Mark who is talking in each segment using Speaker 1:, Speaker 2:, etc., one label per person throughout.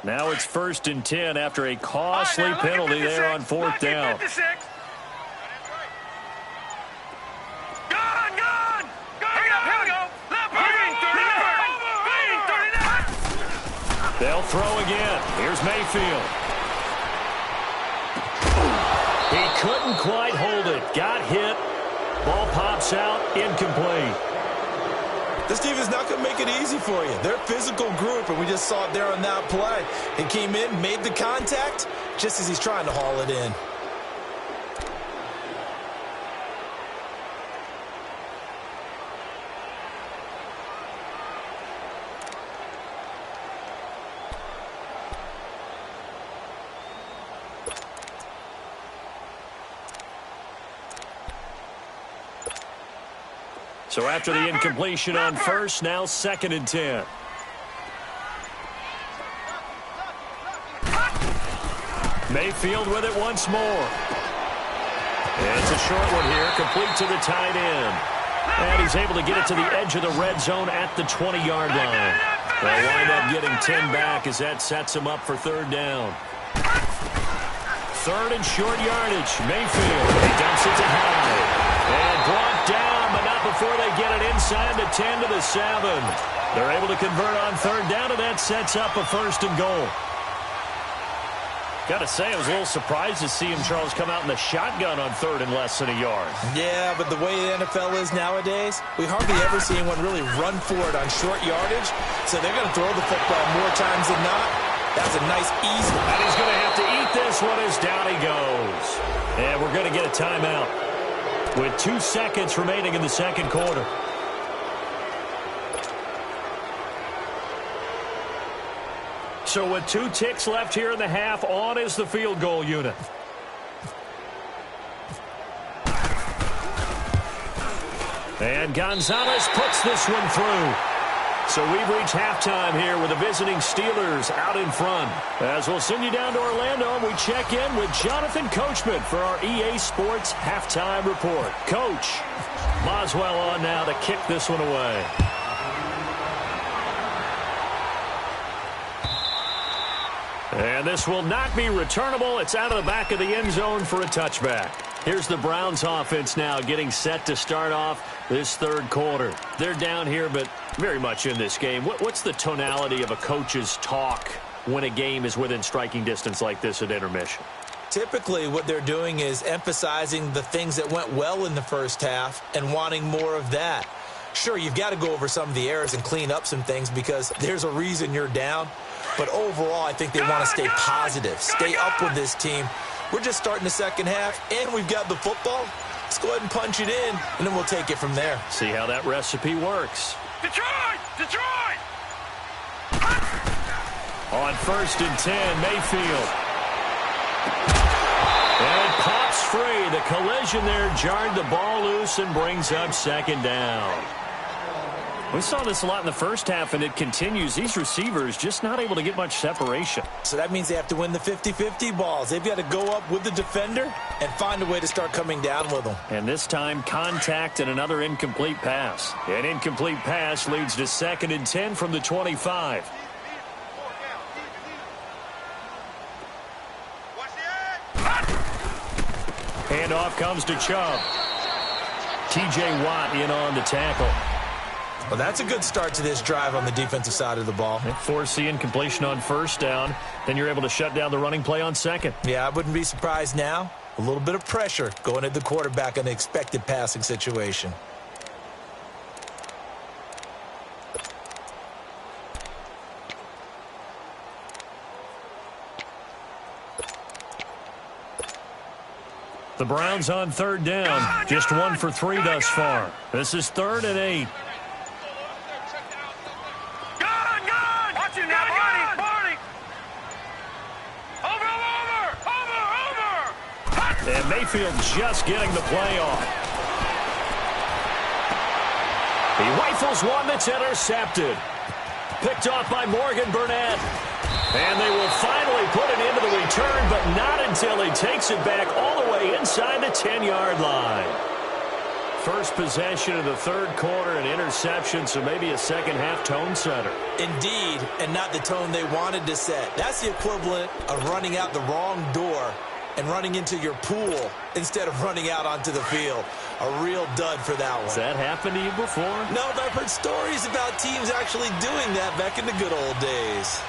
Speaker 1: Now it's 1st and 10 after a costly penalty there on 4th down. They'll throw again. Here's Mayfield. He couldn't quite hold it. Got hit. Ball pops out. Incomplete.
Speaker 2: This defense is not going to make it easy for you. They're a physical group, and we just saw it there on that play. He came in, made the contact, just as he's trying to haul it in.
Speaker 1: So after the incompletion on 1st, now 2nd and 10. Mayfield with it once more. And it's a short one here, complete to the tight end. And he's able to get it to the edge of the red zone at the 20-yard line. They'll wind up getting 10 back as that sets him up for 3rd down. 3rd and short yardage. Mayfield, he dumps it to high. And brought down, but not before they get it inside the 10 to the 7. They're able to convert on 3rd down, and that sets up a 1st and goal. Got to say, I was a little surprised to see him, Charles, come out in the shotgun on 3rd and less than a yard.
Speaker 2: Yeah, but the way the NFL is nowadays, we hardly ever see anyone really run for it on short yardage. So they're going to throw the football more times than not. That's a nice, easy.
Speaker 1: And he's going to have to eat this one as down he goes. And we're going to get a timeout with 2 seconds remaining in the 2nd quarter. So with 2 ticks left here in the half, on is the field goal unit. And Gonzalez puts this one through. So we've reached halftime here with the visiting Steelers out in front. As we'll send you down to Orlando, we check in with Jonathan Coachman for our EA Sports Halftime Report. Coach, Boswell on now to kick this one away. And this will not be returnable. It's out of the back of the end zone for a touchback. Here's the Browns offense now getting set to start off this 3rd quarter. They're down here, but very much in this game. What's the tonality of a coach's talk when a game is within striking distance like this at intermission?
Speaker 2: Typically, what they're doing is emphasizing the things that went well in the first half and wanting more of that. Sure, you've got to go over some of the errors and clean up some things because there's a reason you're down. But overall, I think they want to stay positive, stay up with this team. We're just starting the 2nd half, and we've got the football. Let's go ahead and punch it in, and then we'll take it from there.
Speaker 1: See how that recipe works.
Speaker 3: Detroit! Detroit!
Speaker 1: On 1st and 10, Mayfield. And it pops free. The collision there jarred the ball loose and brings up 2nd down. We saw this a lot in the first half, and it continues. These receivers just not able to get much separation.
Speaker 2: So that means they have to win the 50-50 balls. They've got to go up with the defender and find a way to start coming down with them.
Speaker 1: And this time, contact and another incomplete pass. An incomplete pass leads to 2nd and 10 from the 25. Handoff comes to Chubb. T.J. Watt in on the tackle.
Speaker 2: Well, that's a good start to this drive on the defensive side of the ball.
Speaker 1: Force the incompletion on 1st down. Then you're able to shut down the running play on 2nd.
Speaker 2: Yeah, I wouldn't be surprised now. A little bit of pressure going at the quarterback in an expected passing situation.
Speaker 1: The Browns on 3rd down. Just 1 for 3 thus far. This is 3rd and 8. And Mayfield just getting the play off. He rifles one that's intercepted. Picked off by Morgan Burnett. And they will finally put it into the return, but not until he takes it back all the way inside the 10-yard line. first possession of the third quarter, an interception, so maybe a second-half tone setter.
Speaker 2: Indeed, and not the tone they wanted to set. That's the equivalent of running out the wrong door and running into your pool instead of running out onto the field. A real dud for that one.
Speaker 1: Has that happened to you before?
Speaker 2: No, but I've heard stories about teams actually doing that back in the good old days.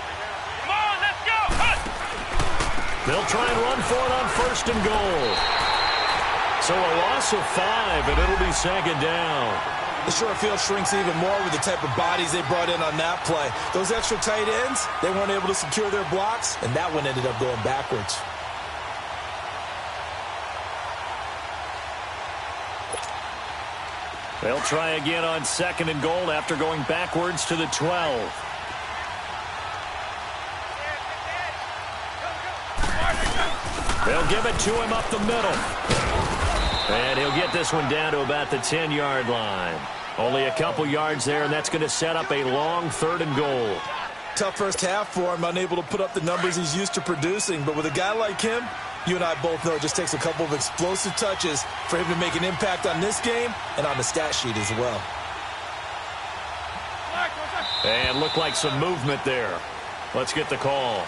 Speaker 3: Come on, let's go! Hunt!
Speaker 1: They'll try and run for it on first and goal. So a loss of 5, and it'll be second down.
Speaker 2: The short field shrinks even more with the type of bodies they brought in on that play. Those extra tight ends, they weren't able to secure their blocks, and that one ended up going backwards.
Speaker 1: They'll try again on second and goal after going backwards to the 12. They'll give it to him up the middle. And he'll get this one down to about the 10-yard line. Only a couple yards there, and that's going to set up a long third and goal.
Speaker 2: Tough first half for him, unable to put up the numbers he's used to producing. But with a guy like him, you and I both know it just takes a couple of explosive touches for him to make an impact on this game and on the stat sheet as well.
Speaker 1: And looked like some movement there. Let's get the call.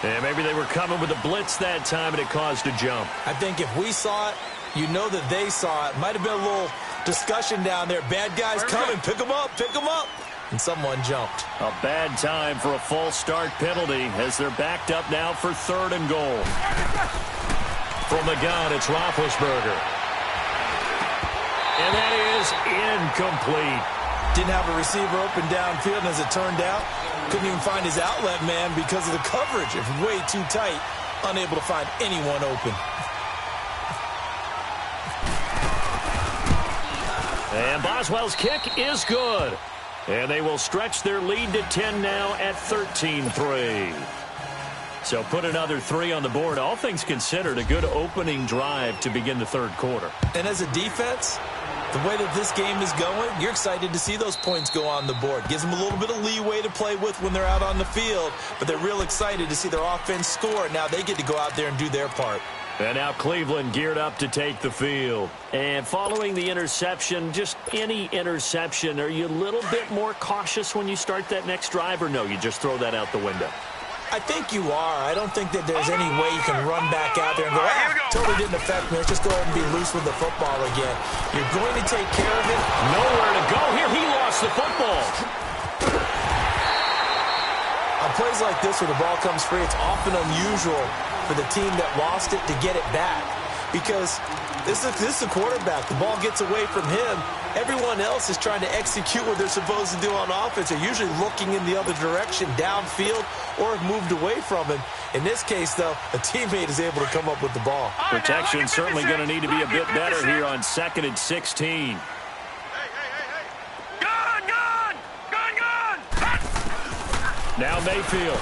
Speaker 1: And maybe they were coming with a blitz that time, and it caused a jump.
Speaker 2: I think if we saw it, you know that they saw it. Might have been a little discussion down there. Bad guys coming. Pick them up. Pick them up. And someone jumped.
Speaker 1: A bad time for a false start penalty as they're backed up now for third and goal. From the gun, it's Roethlisberger. And that is incomplete.
Speaker 2: Didn't have a receiver open downfield, and as it turned out, couldn't even find his outlet man because of the coverage. It's way too tight, unable to find anyone open.
Speaker 1: And Boswell's kick is good. And they will stretch their lead to 10 now at 13-3. So put another 3 on the board. All things considered, a good opening drive to begin the third quarter.
Speaker 2: And as a defense, the way that this game is going, you're excited to see those points go on the board. Gives them a little bit of leeway to play with when they're out on the field, but they're real excited to see their offense score. Now they get to go out there and do their part.
Speaker 1: And now Cleveland geared up to take the field. And following the interception, just any interception, are you a little bit more cautious when you start that next drive, or no, you just throw that out the window?
Speaker 2: I think you are. I don't think that there's any way you can run back out there and go, totally didn't affect me. Let's just go ahead and be loose with the football again. You're going to take care of it.
Speaker 1: Nowhere to go here. He lost the football.
Speaker 2: On plays like this where the ball comes free, it's often unusual for the team that lost it to get it back. Because this is the quarterback. The ball gets away from him. Everyone else is trying to execute what they're supposed to do on offense. They're usually looking in the other direction, downfield, or have moved away from him. In this case, though, a teammate is able to come up with the ball.
Speaker 1: Protection certainly going to need to be a bit better here on 2nd and 16.
Speaker 3: Gun! Gun! Gun! Gun!
Speaker 1: Now Mayfield.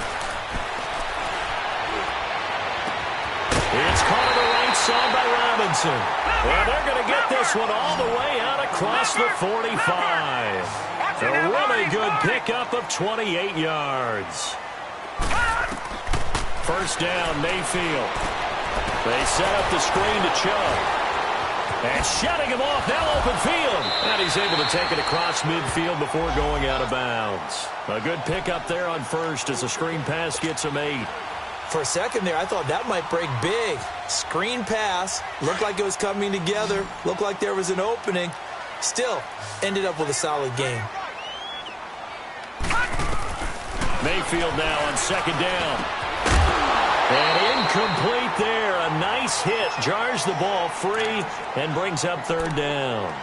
Speaker 1: It's caught on the right side by Robinson. Well, they're going to get this one all the way out across the 45. A really good pickup of 28 yards. First down, Mayfield. They set up the screen to Chubb. And shutting him off, now open field. And he's able to take it across midfield before going out of bounds. A good pickup there on first as the screen pass gets him 8.
Speaker 2: For a second there, I thought that might break big. Screen pass. Looked like it was coming together. Looked like there was an opening. Still, ended up with a solid game.
Speaker 1: Mayfield now on second down. And incomplete there. A nice hit. Jars the ball free and brings up third down.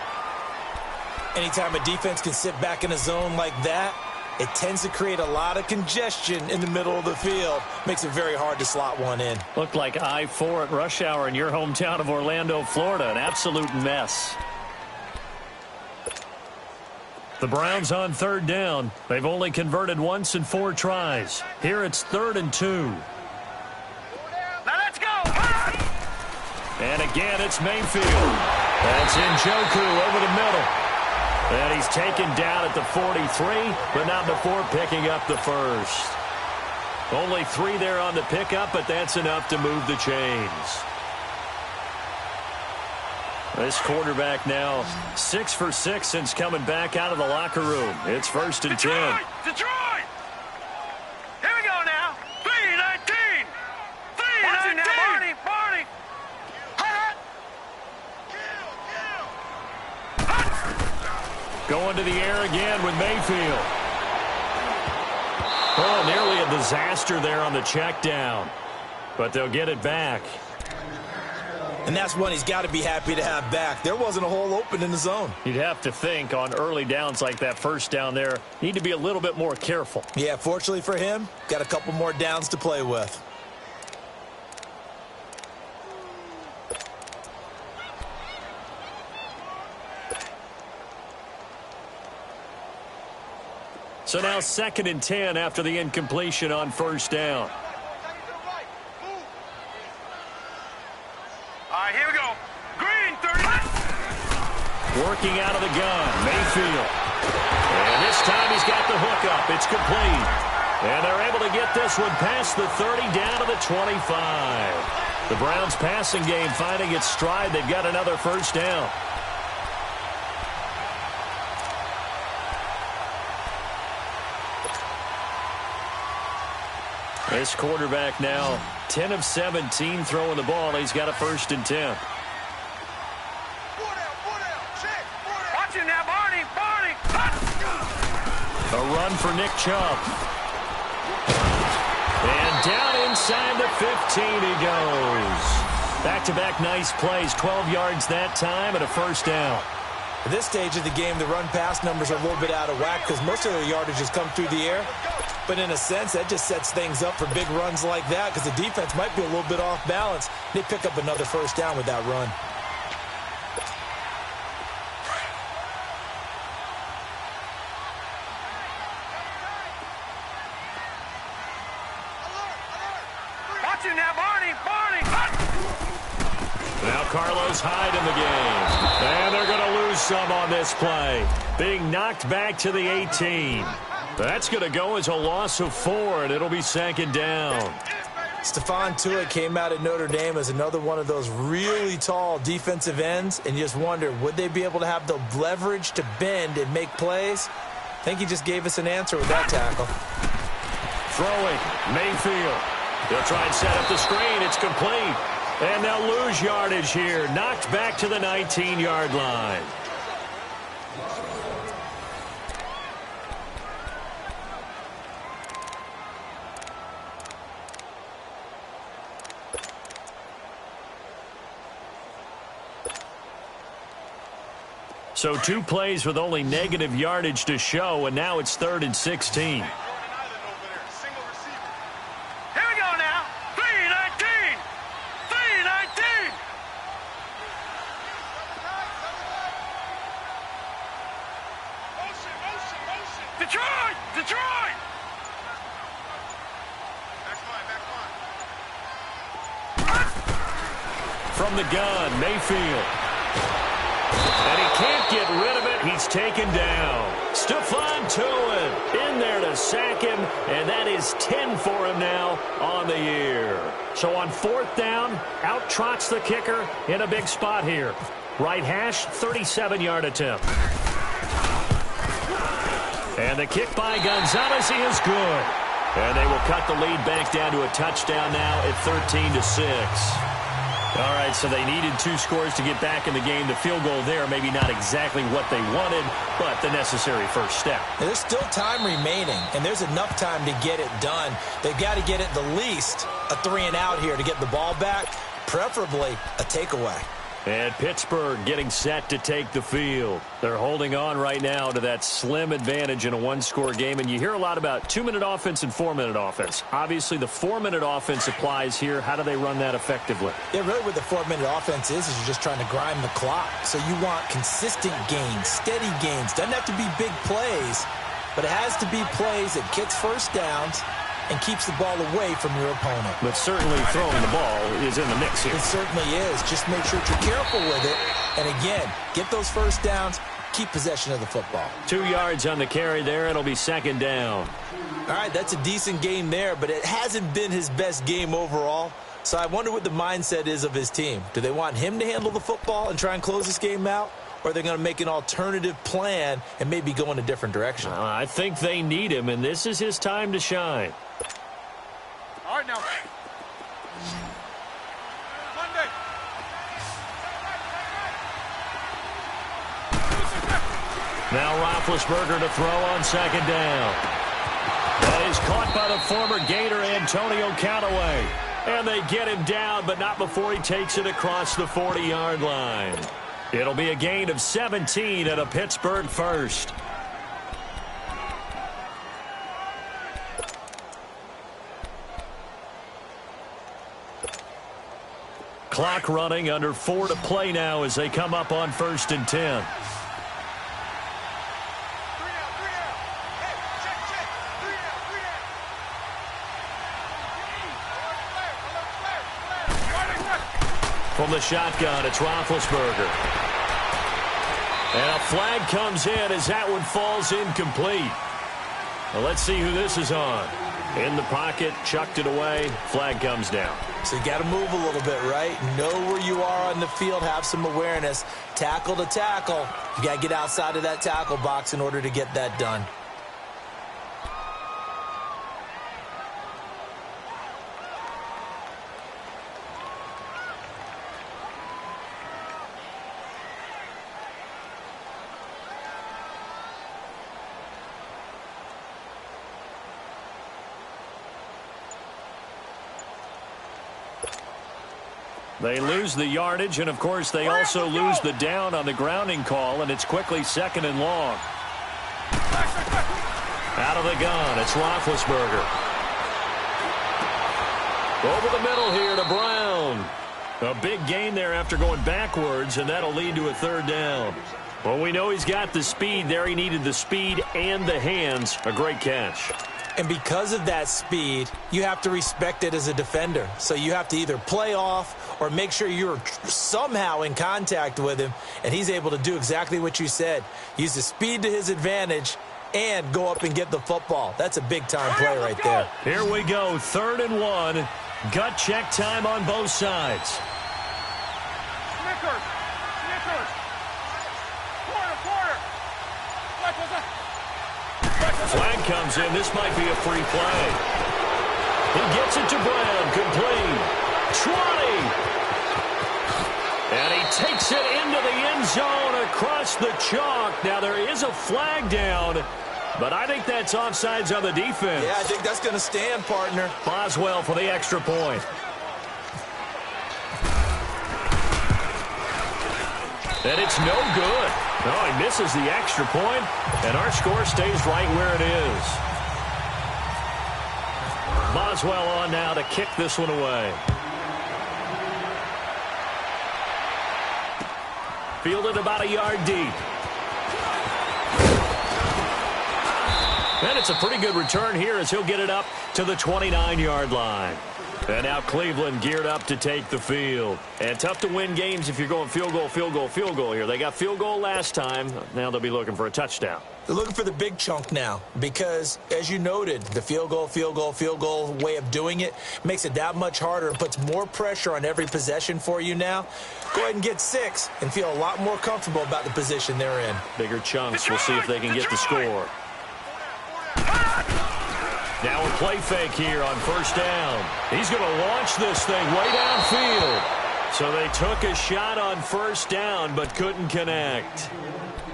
Speaker 2: Anytime a defense can sit back in a zone like that, it tends to create a lot of congestion in the middle of the field. Makes it very hard to slot one in.
Speaker 1: Looked like I-4 at rush hour in your hometown of Orlando, Florida. An absolute mess. The Browns on third down. They've only converted once in 4 tries. Here it's 3rd and 2.
Speaker 3: Now let's go!
Speaker 1: And again, it's Mayfield. That's Njoku over the middle. And he's taken down at the 43, but not before picking up the first. Only 3 there on the pickup, but that's enough to move the chains. This quarterback now 6 for 6 since coming back out of the locker room. It's 1st and 10.
Speaker 3: Detroit! Here we go now. 3-19. 3-19. Barney.
Speaker 1: Going to the air again with Mayfield. Oh, nearly a disaster there on the check down. But they'll get it back.
Speaker 2: And that's one he's got to be happy to have back. There wasn't a hole open in the zone.
Speaker 1: You'd have to think on early downs like that first down there, need to be a little bit more careful.
Speaker 2: Yeah, fortunately for him, got a couple more downs to play with.
Speaker 1: So now 2nd and 10 after the incompletion on 1st down.
Speaker 3: All right, here we go. Green, 30.
Speaker 1: Working out of the gun, Mayfield. And this time he's got the hook up. It's complete. And they're able to get this one past the 30 down to the 25. The Browns passing game finding its stride. They've got another 1st down. This quarterback now 10 of 17 throwing the ball. He's got a 1st and 10.
Speaker 3: Watch him now, Barney.
Speaker 1: A run for Nick Chubb. And down inside the 15 he goes. Back-to-back nice plays. 12 yards that time and a 1st down.
Speaker 2: At this stage of the game, the run-pass numbers are a little bit out of whack because most of their yardage has come through the air. But in a sense, that just sets things up for big runs like that because the defense might be a little bit off balance. They pick up another 1st down with that run.
Speaker 3: Watch him now, Barney.
Speaker 1: Now Carlos Hyde in the game. And they're going to lose some on this play. Being knocked back to the 18. That's going to go as a loss of 4, and it'll be 2nd down.
Speaker 2: Stephon Tuitt came out at Notre Dame as another one of those really tall defensive ends, and you just wonder, would they be able to have the leverage to bend and make plays? I think he just gave us an answer with that tackle.
Speaker 1: Throwing, Mayfield. They'll try and set up the screen. It's complete. And they'll lose yardage here. Knocked back to the 19-yard line. So 2 plays with only negative yardage to show, and now it's 3rd and 16.
Speaker 3: Here we go now. 3-19. 3-19. Detroit.
Speaker 1: From the gun, Mayfield. And he can't get rid of it. He's taken down. Stephon Tuitt in there to sack him, and that is 10 for him now on the year. So on 4th down, out trots the kicker in a big spot here. Right hash, 37-yard attempt. And the kick by Gonzalez is good. And they will cut the lead back down to a touchdown now at 13-6. All right, so they needed 2 scores to get back in the game. The field goal there, maybe not exactly what they wanted, but the necessary first step.
Speaker 2: There's still time remaining, and there's enough time to get it done. They've got to get at the least a 3-and-out here to get the ball back, preferably a takeaway.
Speaker 1: And Pittsburgh getting set to take the field. They're holding on right now to that slim advantage in a 1-score game. And you hear a lot about 2-minute offense and 4-minute offense. Obviously, the 4-minute offense applies here. How do they run that effectively?
Speaker 2: Yeah, really what the 4-minute offense is you're just trying to grind the clock. So you want consistent gains, steady gains. Doesn't have to be big plays, but it has to be plays that gets 1st downs and keeps the ball away from your opponent.
Speaker 1: But certainly throwing the ball is in the mix here.
Speaker 2: It certainly is. Just make sure that you're careful with it. And again, get those 1st downs, keep possession of the football.
Speaker 1: 2 yards on the carry there. It'll be 2nd down.
Speaker 2: All right, that's a decent game there, but it hasn't been his best game overall. So I wonder what the mindset is of his team. Do they want him to handle the football and try and close this game out? Or are they going to make an alternative plan and maybe go in a different direction?
Speaker 1: I think they need him, and this is his time to shine.
Speaker 3: All right, now. Monday.
Speaker 1: Now Roethlisberger to throw on second down. That is caught by the former Gator Antonio Callaway. And they get him down, but not before he takes it across the 40-yard line. It'll be a gain of 17 and a Pittsburgh first. Clock running, under 4 to play now as they come up on 1st and 10. From the shotgun, it's Roethlisberger. And a flag comes in as that one falls incomplete. Well, let's see who this is on. In the pocket, chucked it away, flag comes down.
Speaker 2: So you got to move a little bit, right? Know where you are on the field, have some awareness. Tackle to tackle. You got to get outside of that tackle box in order to get that done.
Speaker 1: They lose the yardage, and, of course, they also lose the down on the grounding call, and it's quickly 2nd and long. Out of the gun, it's Roethlisberger. Over the middle here to Brown. A big gain there after going backwards, and that'll lead to a 3rd down. Well, we know he's got the speed there. He needed the speed and the hands. A great catch.
Speaker 2: And because of that speed, you have to respect it as a defender. So you have to either play off or make sure you're somehow in contact with him, and he's able to do exactly what you said. Use the speed to his advantage and go up and get the football. That's a big-time play right there.
Speaker 1: Here we go, 3rd and 1. Gut check time on both sides.
Speaker 3: Snickers. Quarter.
Speaker 1: Flag comes in. This might be a free play. He gets it to Brown. Complete. 20. And he takes it into the end zone across the chalk. Now, there is a flag down, but I think that's offsides on the defense.
Speaker 2: Yeah, I think that's going to stand, partner.
Speaker 1: Boswell for the extra point. And it's no good. No, he misses the extra point, and our score stays right where it is. Boswell on now to kick this one away. Fielded about a yard deep. And it's a pretty good return here as he'll get it up to the 29-yard line. And now Cleveland geared up to take the field. And tough to win games if you're going field goal here. They got field goal last time. Now they'll be looking for a touchdown.
Speaker 2: They're looking for the big chunk now because, as you noted, the field goal way of doing it makes it that much harder and puts more pressure on every possession for you now. Go ahead and get 6 and feel a lot more comfortable about the position they're in.
Speaker 1: Bigger chunks. We'll see if they can get the score. Now a play fake here on 1st down. He's going to launch this thing way downfield. So they took a shot on 1st down but couldn't connect.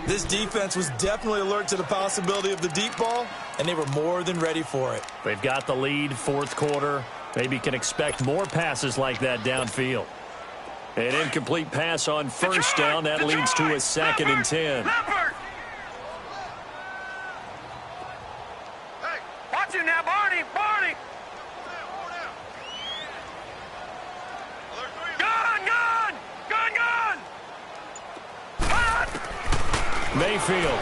Speaker 2: This defense was definitely alert to the possibility of the deep ball, and they were more than ready for it.
Speaker 1: They've got the lead, 4th quarter. Maybe can expect more passes like that downfield. An incomplete pass on 1st down. That leads to a 2nd and 10.
Speaker 3: Watch him now, Barney. Gun.
Speaker 1: Mayfield.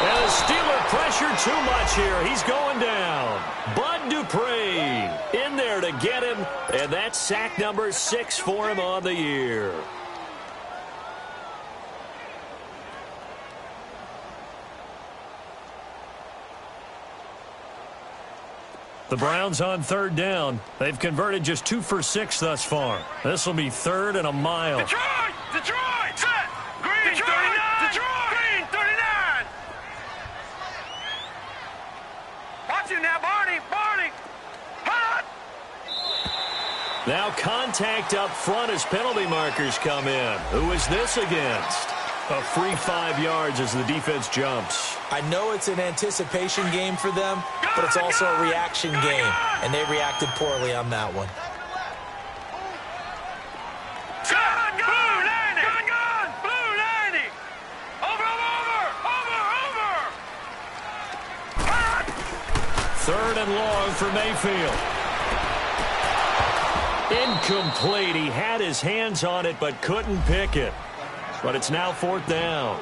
Speaker 1: And the Steeler pressure too much here. He's going down. Bud Dupree in there to get him. And that's sack number 6 for him on the year. The Browns on third down. They've converted just 2 for 6 thus far. This will be 3rd and a mile.
Speaker 3: Detroit! Detroit! Set! Green, Detroit! 39! Detroit! Green, 39! Watch him now, Barney! Barney! Hot!
Speaker 1: Now contact up front as penalty markers come in. Who is this against? A free 5 yards as the defense jumps.
Speaker 2: I know it's an anticipation game for them, but it's also a reaction game, and they reacted poorly on that one.
Speaker 3: Gun! Blue 90! Gun! Gun! Blue 90! Over! Hot!
Speaker 1: 3rd and long for Mayfield. Incomplete. He had his hands on it but couldn't pick it. But it's now 4th down.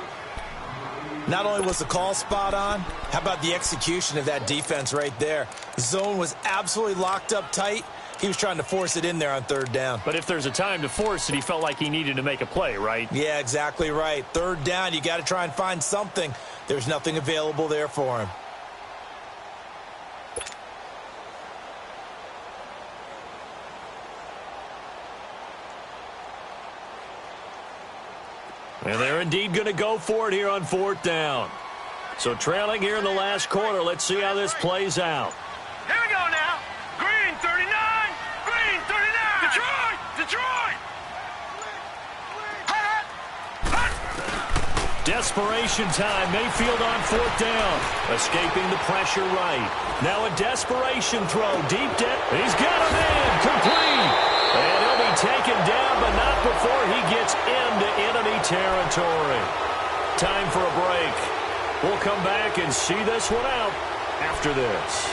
Speaker 2: Not only was the call spot on, how about the execution of that defense right there? The zone was absolutely locked up tight. He was trying to force it in there on 3rd down.
Speaker 1: But if there's a time to force it, he felt like he needed to make a play, right?
Speaker 2: Yeah, exactly right. 3rd down, you got to try and find something. There's nothing available there for him.
Speaker 1: And they're indeed going to go for it here on 4th down. So trailing here in the last quarter. Let's see how this plays out.
Speaker 3: Here we go now. Green 39. Green 39. Detroit. Detroit. Hot. Hot.
Speaker 1: Desperation time. Mayfield on 4th down. Escaping the pressure right. Now a desperation throw. Deep depth. He's got a man. Complete. And he'll be taken down, but not before he gets into enemy territory. Time for a break. We'll come back and see this one out after this.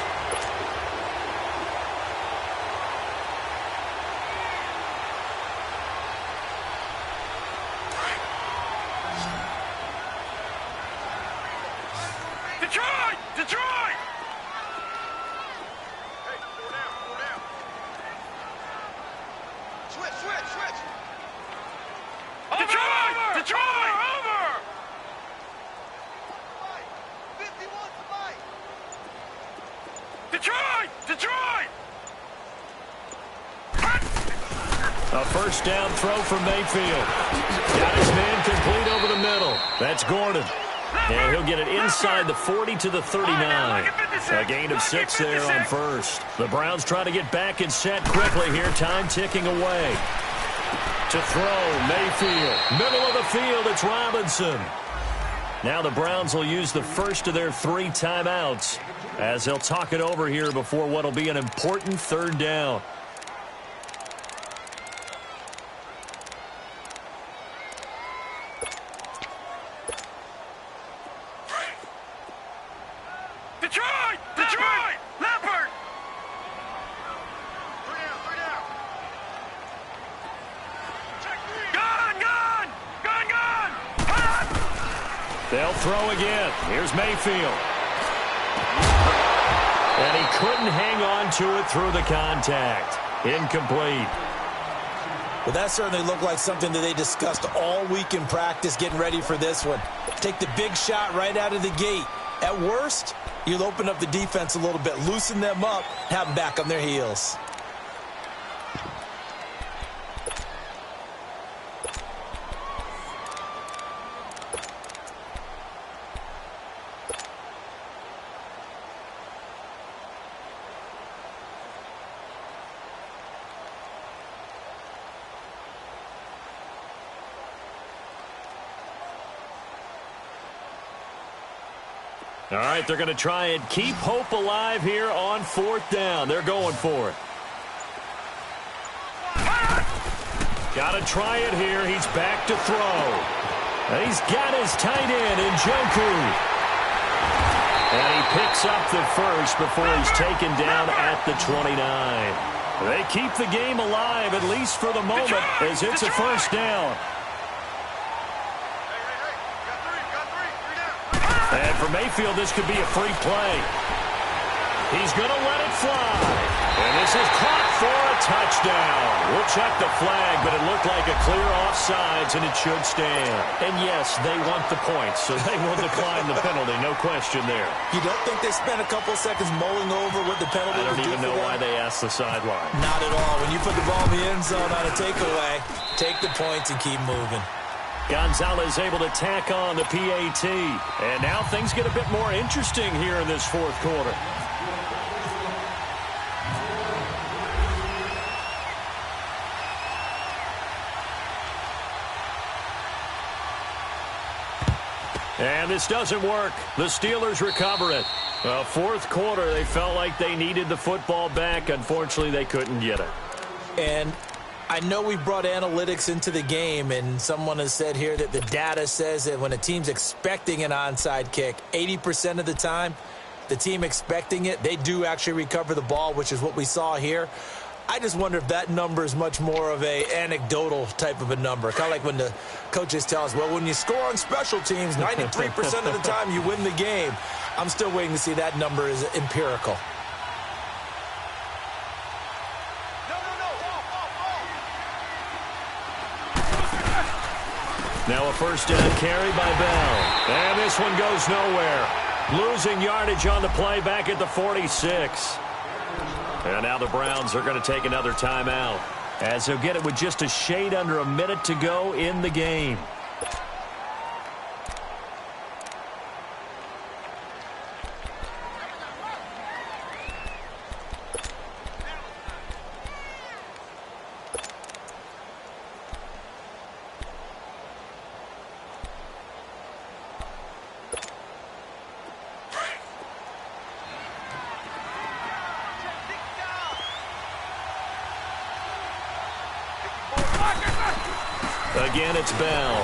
Speaker 3: Detroit. Detroit. Hey, go down. Go down. Switch. Detroit. Detroit. Over. 51 to Mike. Detroit. Detroit.
Speaker 1: A first down throw for Mayfield. Got his man complete over the middle. That's Gordon. And he'll get it inside the 40 to the 39. A gain of 6 there on first. The Browns trying to get back and set quickly here. Time ticking away. To throw, Mayfield. Middle of the field, it's Robinson. Now the Browns will use the first of their 3 timeouts as they'll talk it over here before what will be an important 3rd down.
Speaker 3: Detroit. Detroit. Leopard. 3 down. Gun. Hot.
Speaker 1: They'll throw again. Here's Mayfield. And he couldn't hang on to it through the contact. Incomplete.
Speaker 2: Well, that certainly looked like something that they discussed all week in practice getting ready for this one. Take the big shot right out of the gate. At worst, you'll open up the defense a little bit, loosen them up, have them back on their heels.
Speaker 1: All right, they're going to try and keep hope alive here on 4th down. They're going for it. Got to try it here. He's back to throw. And he's got his tight end in Njoku. And he picks up the first before he's taken down at the 29. They keep the game alive, at least for the moment, as it's a first down.
Speaker 3: Got 3 down.
Speaker 1: And for Mayfield, this could be a free play. He's going to let it fly. And this is caught for a touchdown. We'll check the flag, but it looked like a clear offsides, and it should stand. And yes, they want the points, so they will decline the penalty. No question there.
Speaker 2: You don't think they spent a couple seconds mulling over what the penalty would do? I don't
Speaker 1: even know why they asked the sideline.
Speaker 2: Not at all. When you put the ball in the end zone on a takeaway, take the points and keep moving.
Speaker 1: Gonzalez able to tack on the PAT. And now things get a bit more interesting here in this fourth quarter. And this doesn't work. The Steelers recover it. Fourth quarter, they felt like they needed the football back. Unfortunately, they couldn't get it.
Speaker 2: And I know we brought analytics into the game, and someone has said here that the data says that when a team's expecting an onside kick, 80% of the time, the team expecting it, they do actually recover the ball, which is what we saw here. I just wonder if that number is much more of a anecdotal type of a number. Kind of like when the coaches tell us, well, when you score on special teams, 93% of the time you win the game. I'm still waiting to see that number is empirical.
Speaker 1: Now a first down carry by Bell. And this one goes nowhere. Losing yardage on the play back at the 46. And now the Browns are going to take another timeout, as they'll get it with just a shade under a minute to go in the game. Again, it's Bell.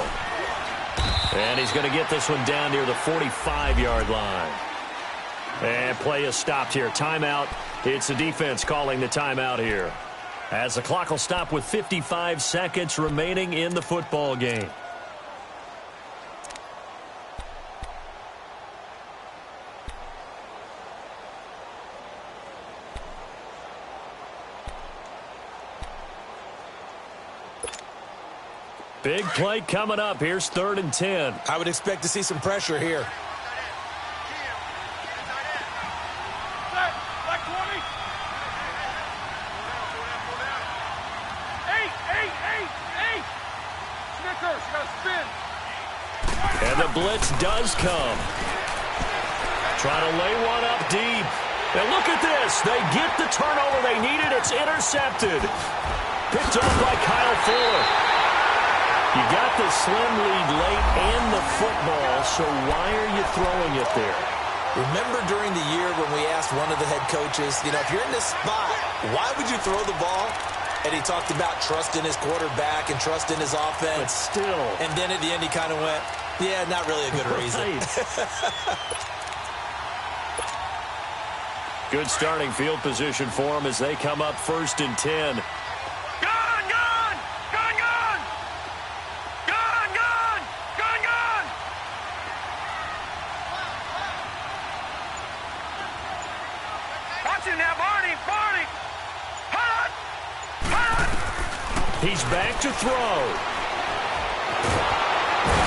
Speaker 1: And he's going to get this one down near the 45-yard line. And play is stopped here. Timeout. It's the defense calling the timeout here, as the clock will stop with 55 seconds remaining in the football game. Big play coming up. Here's 3rd and 10.
Speaker 2: I would expect to see some pressure here.
Speaker 1: And the blitz does come. Trying to lay one up deep. And look at this. They get the turnover they needed. It's intercepted. Picked up by Kyle Fuller. You got the slim lead late and the football, so why are you throwing it there?
Speaker 2: Remember during the year when we asked one of the head coaches, if you're in this spot, why would you throw the ball? And he talked about trust in his quarterback and trust in his offense.
Speaker 1: But still.
Speaker 2: And then at the end he kind of went, yeah, not really a good reason.
Speaker 1: Good starting field position for them as they come up 1st and 10. He's back to throw.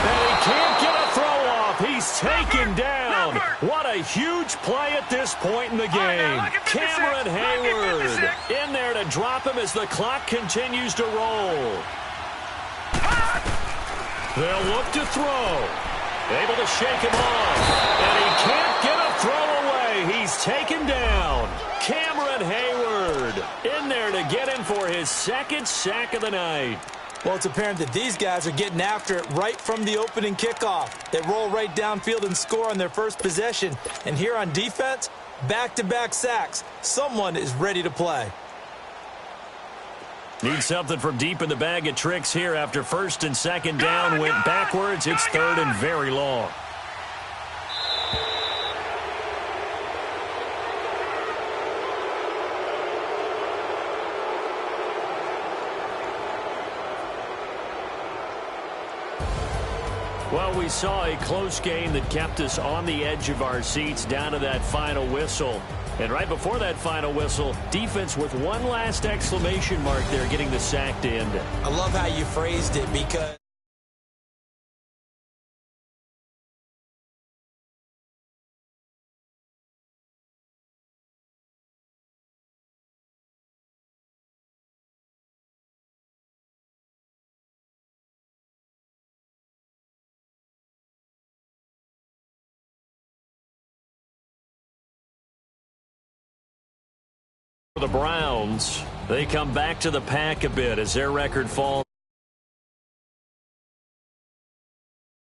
Speaker 1: And he can't get a throw off. He's taken down. What a huge play at this point in the game. Cameron Hayward in there to drop him as the clock continues to roll. They'll look to throw. Able to shake him off. And he can't get a throw away. He's taken down. Cameron Hayward in there to get him for his 2nd sack of the night.
Speaker 2: Well, it's apparent that these guys are getting after it right from the opening kickoff. They roll right downfield and score on their first possession. And here on defense, back-to-back sacks. Someone is ready to play.
Speaker 1: Need something from deep in the bag of tricks here after 1st and 2nd down. Went backwards. It's 3rd and very long. Well, we saw a close game that kept us on the edge of our seats down to that final whistle. And right before that final whistle, defense with one last exclamation mark there, getting the sack to end it.
Speaker 2: I love how you phrased it, because
Speaker 1: the Browns, they come back to the pack a bit as their record falls.